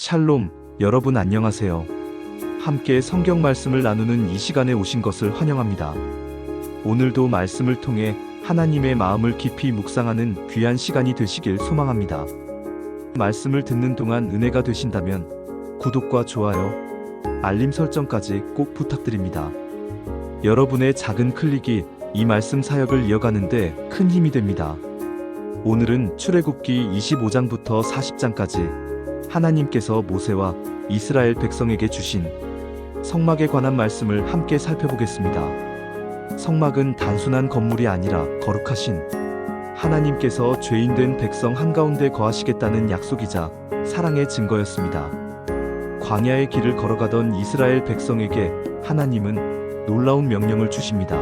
샬롬, 여러분 안녕하세요. 함께 성경 말씀을 나누는 이 시간에 오신 것을 환영합니다. 오늘도 말씀을 통해 하나님의 마음을 깊이 묵상하는 귀한 시간이 되시길 소망합니다. 말씀을 듣는 동안 은혜가 되신다면 구독과 좋아요, 알림 설정까지 꼭 부탁드립니다. 여러분의 작은 클릭이 이 말씀 사역을 이어가는데 큰 힘이 됩니다. 오늘은 출애굽기 25장부터 40장까지 하나님께서 모세와 이스라엘 백성에게 주신 성막에 관한 말씀을 함께 살펴보겠습니다. 성막은 단순한 건물이 아니라 거룩하신 하나님께서 죄인된 백성 한가운데 거하시겠다는 약속이자 사랑의 증거였습니다. 광야의 길을 걸어가던 이스라엘 백성에게 하나님은 놀라운 명령을 주십니다.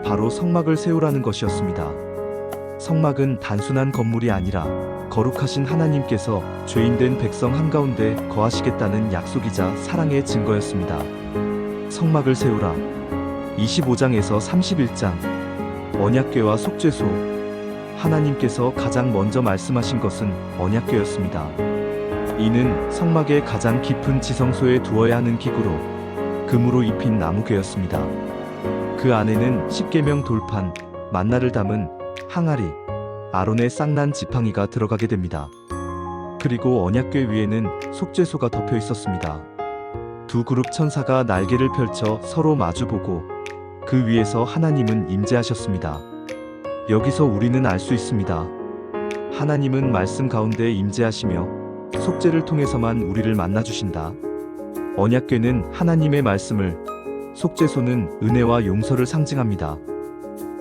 바로 성막을 세우라는 것이었습니다. 성막은 단순한 건물이 아니라 거룩하신 하나님께서 죄인된 백성 한가운데 거하시겠다는 약속이자 사랑의 증거였습니다. 성막을 세우라. 25장에서 31장. 언약궤와 속죄소. 하나님께서 가장 먼저 말씀하신 것은 언약궤였습니다. 이는 성막의 가장 깊은 지성소에 두어야 하는 기구로 금으로 입힌 나무궤였습니다. 그 안에는 십계명 돌판, 만나를 담은 항아리, 아론의 쌍난 지팡이가 들어가게 됩니다. 그리고 언약궤 위에는 속죄소가 덮여 있었습니다. 두 그룹 천사가 날개를 펼쳐 서로 마주보고 그 위에서 하나님은 임재하셨습니다. 여기서 우리는 알 수 있습니다. 하나님은 말씀 가운데 임재하시며 속죄를 통해서만 우리를 만나주신다. 언약궤는 하나님의 말씀을, 속죄소는 은혜와 용서를 상징합니다.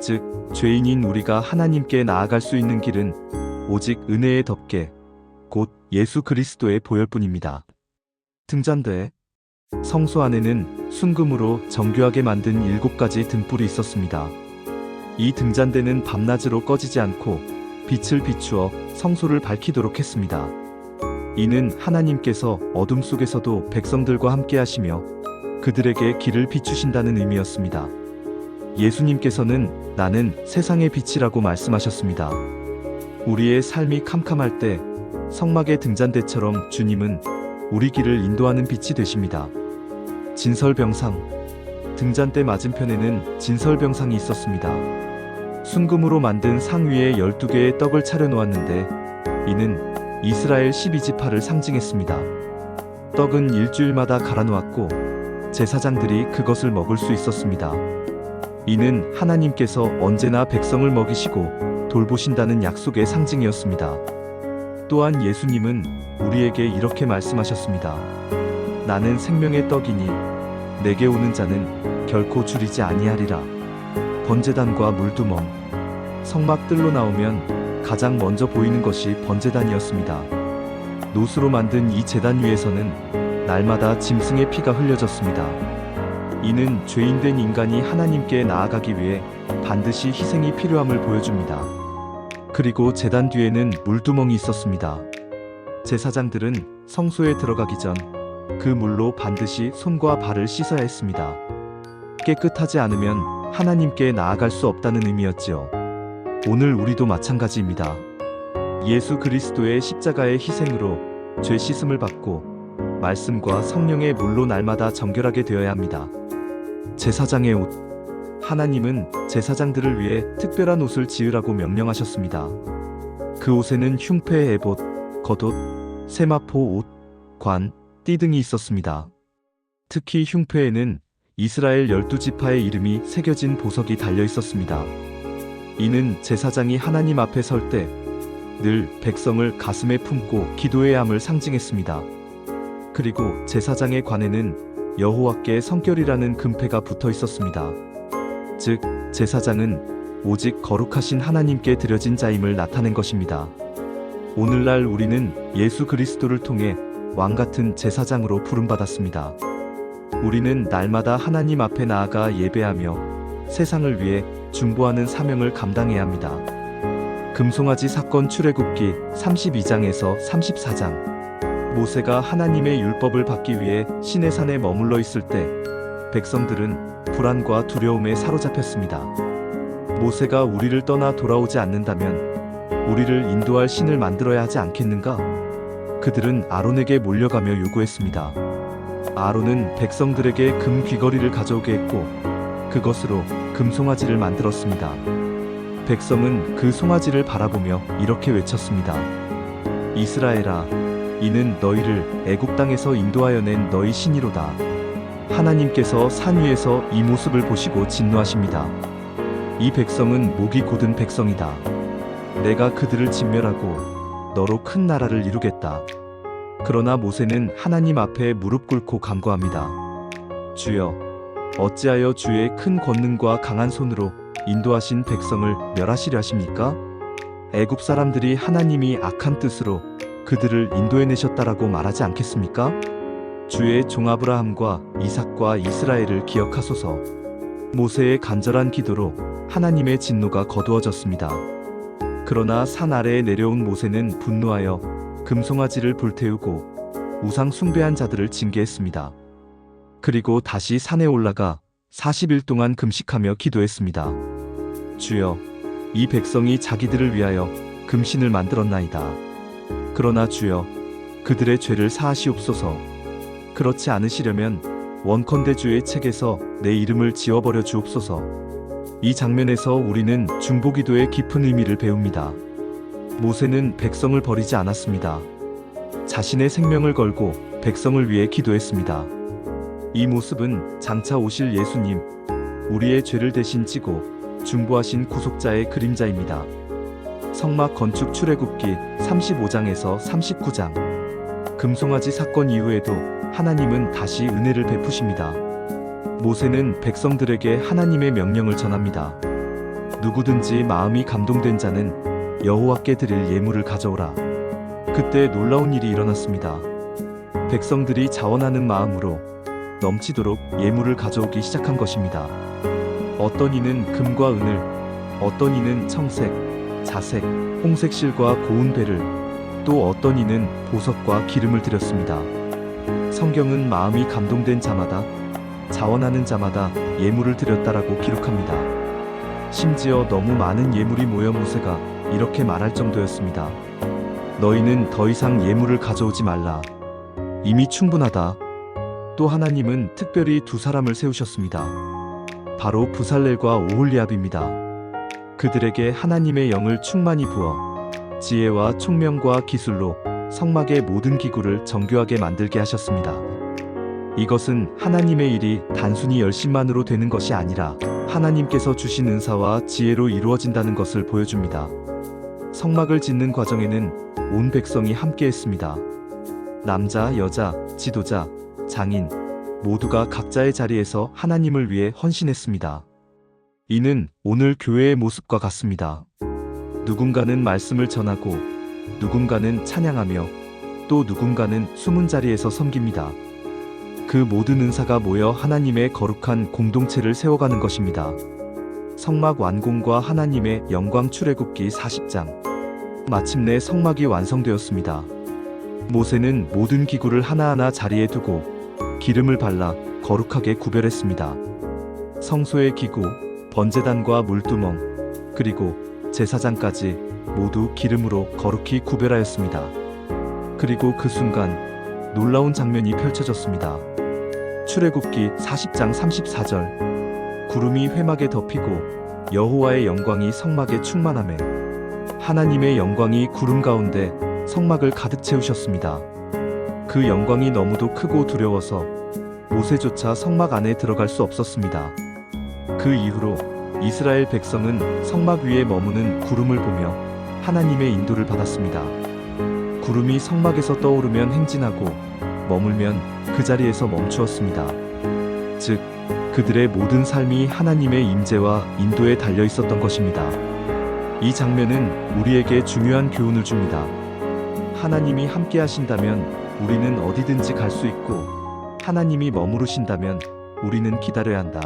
즉, 죄인인 우리가 하나님께 나아갈 수 있는 길은 오직 은혜의 덮개, 곧 예수 그리스도의 보혈뿐입니다. 등잔대. 성소 안에는 순금으로 정교하게 만든 7가지 등불이 있었습니다. 이 등잔대는 밤낮으로 꺼지지 않고 빛을 비추어 성소를 밝히도록 했습니다. 이는 하나님께서 어둠 속에서도 백성들과 함께 하시며 그들에게 길을 비추신다는 의미였습니다. 예수님께서는 나는 세상의 빛이라고 말씀하셨습니다. 우리의 삶이 캄캄할 때 성막의 등잔대처럼 주님은 우리 길을 인도하는 빛이 되십니다. 진설병상. 등잔대 맞은편에는 진설병상이 있었습니다. 순금으로 만든 상 위에 12개의 떡을 차려놓았는데 이는 이스라엘 12지파를 상징했습니다. 떡은 일주일마다 갈아놓았고 제사장들이 그것을 먹을 수 있었습니다. 이는 하나님께서 언제나 백성을 먹이시고 돌보신다는 약속의 상징이었습니다. 또한 예수님은 우리에게 이렇게 말씀하셨습니다. 나는 생명의 떡이니 내게 오는 자는 결코 줄이지 아니하리라. 번제단과 물두멍. 성막 뜰로 나오면 가장 먼저 보이는 것이 번제단이었습니다. 노수로 만든 이 제단 위에서는 날마다 짐승의 피가 흘려졌습니다. 이는 죄인된 인간이 하나님께 나아가기 위해 반드시 희생이 필요함을 보여줍니다. 그리고 제단 뒤에는 물두멍이 있었습니다. 제사장들은 성소에 들어가기 전 그 물로 반드시 손과 발을 씻어야 했습니다. 깨끗하지 않으면 하나님께 나아갈 수 없다는 의미였지요. 오늘 우리도 마찬가지입니다. 예수 그리스도의 십자가의 희생으로 죄 씻음을 받고 말씀과 성령의 물로 날마다 정결하게 되어야 합니다. 제사장의 옷. 하나님은 제사장들을 위해 특별한 옷을 지으라고 명령하셨습니다. 그 옷에는 흉패 에봇, 겉옷, 세마포 옷, 관, 띠 등이 있었습니다. 특히 흉패에는 이스라엘 12지파의 이름이 새겨진 보석이 달려 있었습니다. 이는 제사장이 하나님 앞에 설 때 늘 백성을 가슴에 품고 기도해야 함을 상징했습니다. 그리고 제사장의 관에는 여호와께 성결이라는 금패가 붙어 있었습니다. 즉, 제사장은 오직 거룩하신 하나님께 드려진 자임을 나타낸 것입니다. 오늘날 우리는 예수 그리스도를 통해 왕같은 제사장으로 부름받았습니다. 우리는 날마다 하나님 앞에 나아가 예배하며 세상을 위해 중보하는 사명을 감당해야 합니다. 금송아지 사건. 출애굽기 32장에서 34장. 모세가 하나님의 율법을 받기 위해 시내산에 머물러 있을 때 백성들은 불안과 두려움에 사로잡혔습니다. 모세가 우리를 떠나 돌아오지 않는다면 우리를 인도할 신을 만들어야 하지 않겠는가? 그들은 아론에게 몰려가며 요구했습니다. 아론은 백성들에게 금 귀걸이를 가져오게 했고 그것으로 금 송아지를 만들었습니다. 백성은 그 송아지를 바라보며 이렇게 외쳤습니다. 이스라엘아, 이는 너희를 애굽 땅에서 인도하여 낸 너희 신이로다. 하나님께서 산 위에서 이 모습을 보시고 진노하십니다. 이 백성은 목이 곧은 백성이다. 내가 그들을 진멸하고 너로 큰 나라를 이루겠다. 그러나 모세는 하나님 앞에 무릎 꿇고 간구합니다. 주여, 어찌하여 주의 큰 권능과 강한 손으로 인도하신 백성을 멸하시려 하십니까? 애굽 사람들이 하나님이 악한 뜻으로 그들을 인도해내셨다라고 말하지 않겠습니까? 주의 종 아브라함과 이삭과 이스라엘을 기억하소서. 모세의 간절한 기도로 하나님의 진노가 거두어졌습니다. 그러나 산 아래에 내려온 모세는 분노하여 금송아지를 불태우고 우상 숭배한 자들을 징계했습니다. 그리고 다시 산에 올라가 40일 동안 금식하며 기도했습니다. 주여, 이 백성이 자기들을 위하여 금신을 만들었나이다. 그러나 주여, 그들의 죄를 사하시옵소서. 그렇지 않으시려면 원컨대 주의 책에서 내 이름을 지워버려 주옵소서. 이 장면에서 우리는 중보기도의 깊은 의미를 배웁니다. 모세는 백성을 버리지 않았습니다. 자신의 생명을 걸고 백성을 위해 기도했습니다. 이 모습은 장차 오실 예수님, 우리의 죄를 대신 지고 중보하신 구속자의 그림자입니다. 성막 건축 출애굽기 35장에서 39장. 금송아지 사건 이후에도 하나님은 다시 은혜를 베푸십니다. 모세는 백성들에게 하나님의 명령을 전합니다. 누구든지 마음이 감동된 자는 여호와께 드릴 예물을 가져오라. 그때 놀라운 일이 일어났습니다. 백성들이 자원하는 마음으로 넘치도록 예물을 가져오기 시작한 것입니다. 어떤 이는 금과 은을, 어떤 이는 청색, 자색, 홍색 실과 고운 배를, 또 어떤 이는 보석과 기름을 드렸습니다. 성경은 마음이 감동된 자마다, 자원하는 자마다 예물을 드렸다라고 기록합니다. 심지어 너무 많은 예물이 모여 모세가 이렇게 말할 정도였습니다. 너희는 더 이상 예물을 가져오지 말라. 이미 충분하다. 또 하나님은 특별히 두 사람을 세우셨습니다. 바로 부살렐과 오홀리압입니다. 그들에게 하나님의 영을 충만히 부어 지혜와 총명과 기술로 성막의 모든 기구를 정교하게 만들게 하셨습니다. 이것은 하나님의 일이 단순히 열심만으로 되는 것이 아니라 하나님께서 주신 은사와 지혜로 이루어진다는 것을 보여줍니다. 성막을 짓는 과정에는 온 백성이 함께했습니다. 남자, 여자, 지도자, 장인 모두가 각자의 자리에서 하나님을 위해 헌신했습니다. 이는 오늘 교회의 모습과 같습니다. 누군가는 말씀을 전하고 누군가는 찬양하며 또 누군가는 숨은 자리에서 섬깁니다. 그 모든 은사가 모여 하나님의 거룩한 공동체를 세워가는 것입니다. 성막 완공과 하나님의 영광 출애굽기 40장. 마침내 성막이 완성되었습니다. 모세는 모든 기구를 하나하나 자리에 두고 기름을 발라 거룩하게 구별했습니다. 성소의 기구, 번제단과 물두멍, 그리고 제사장까지 모두 기름으로 거룩히 구별하였습니다. 그리고 그 순간 놀라운 장면이 펼쳐졌습니다. 출애굽기 40장 34절. 구름이 회막에 덮이고 여호와의 영광이 성막에 충만하매 하나님의 영광이 구름 가운데 성막을 가득 채우셨습니다. 그 영광이 너무도 크고 두려워서 모세조차 성막 안에 들어갈 수 없었습니다. 그 이후로 이스라엘 백성은 성막 위에 머무는 구름을 보며 하나님의 인도를 받았습니다. 구름이 성막에서 떠오르면 행진하고 머물면 그 자리에서 멈추었습니다. 즉, 그들의 모든 삶이 하나님의 임재와 인도에 달려 있었던 것입니다. 이 장면은 우리에게 중요한 교훈을 줍니다. 하나님이 함께 하신다면 우리는 어디든지 갈 수 있고 하나님이 머무르신다면 우리는 기다려야 한다.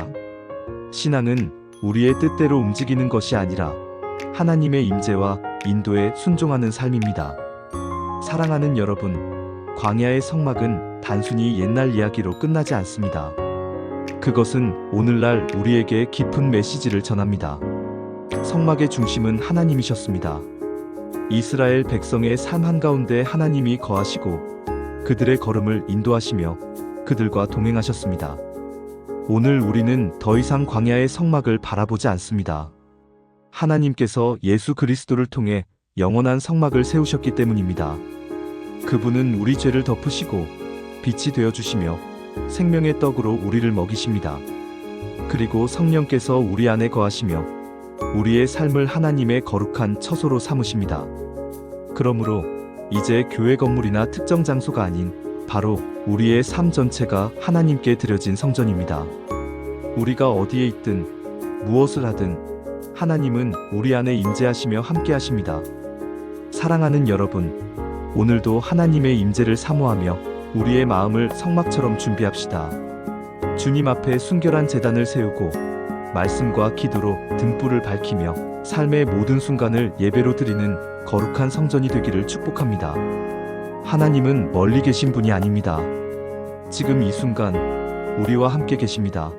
신앙은 우리의 뜻대로 움직이는 것이 아니라 하나님의 임재와 인도에 순종하는 삶입니다. 사랑하는 여러분, 광야의 성막은 단순히 옛날 이야기로 끝나지 않습니다. 그것은 오늘날 우리에게 깊은 메시지를 전합니다. 성막의 중심은 하나님이셨습니다. 이스라엘 백성의 삶 한가운데 하나님이 거하시고 그들의 걸음을 인도하시며 그들과 동행하셨습니다. 오늘 우리는 더 이상 광야의 성막을 바라보지 않습니다. 하나님께서 예수 그리스도를 통해 영원한 성막을 세우셨기 때문입니다. 그분은 우리 죄를 덮으시고 빛이 되어 주시며 생명의 떡으로 우리를 먹이십니다. 그리고 성령께서 우리 안에 거하시며 우리의 삶을 하나님의 거룩한 처소로 삼으십니다. 그러므로 이제 교회 건물이나 특정 장소가 아닌 바로 우리의 삶 전체가 하나님께 드려진 성전입니다. 우리가 어디에 있든 무엇을 하든 하나님은 우리 안에 임재하시며 함께 하십니다. 사랑하는 여러분, 오늘도 하나님의 임재를 사모하며 우리의 마음을 성막처럼 준비합시다. 주님 앞에 순결한 제단을 세우고 말씀과 기도로 등불을 밝히며 삶의 모든 순간을 예배로 드리는 거룩한 성전이 되기를 축복합니다. 하나님은 멀리 계신 분이 아닙니다. 지금 이 순간 우리와 함께 계십니다.